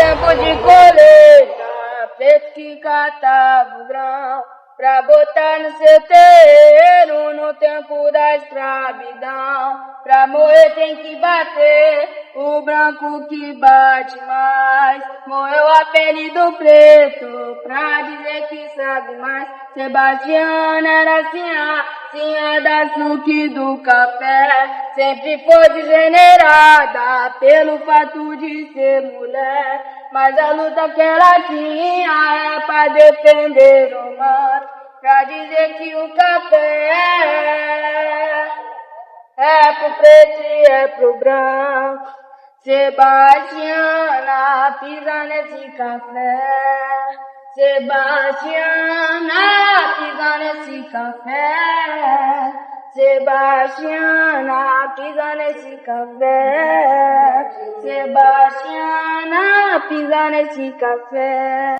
tempo de colheita, preto que catava o grão, pra botar no seu terreiro no tempo da escravidão. Pra morrer tem que bater, o branco que bate mais. Morreu a pele do preto, pra dizer que sabe mais. Sebastiana era sinha da açúcar do café. Sempre foi degenerada pelo fato de ser mulher. Mas a luta que ela tinha é pra defender o mar, pra dizer que o café é pro preto e é pro branco. Sebastiana pisa nesse café. Sebastiana pisa nesse café. Sebastiana pisa nesse café. Sebastiana pisa nesse café.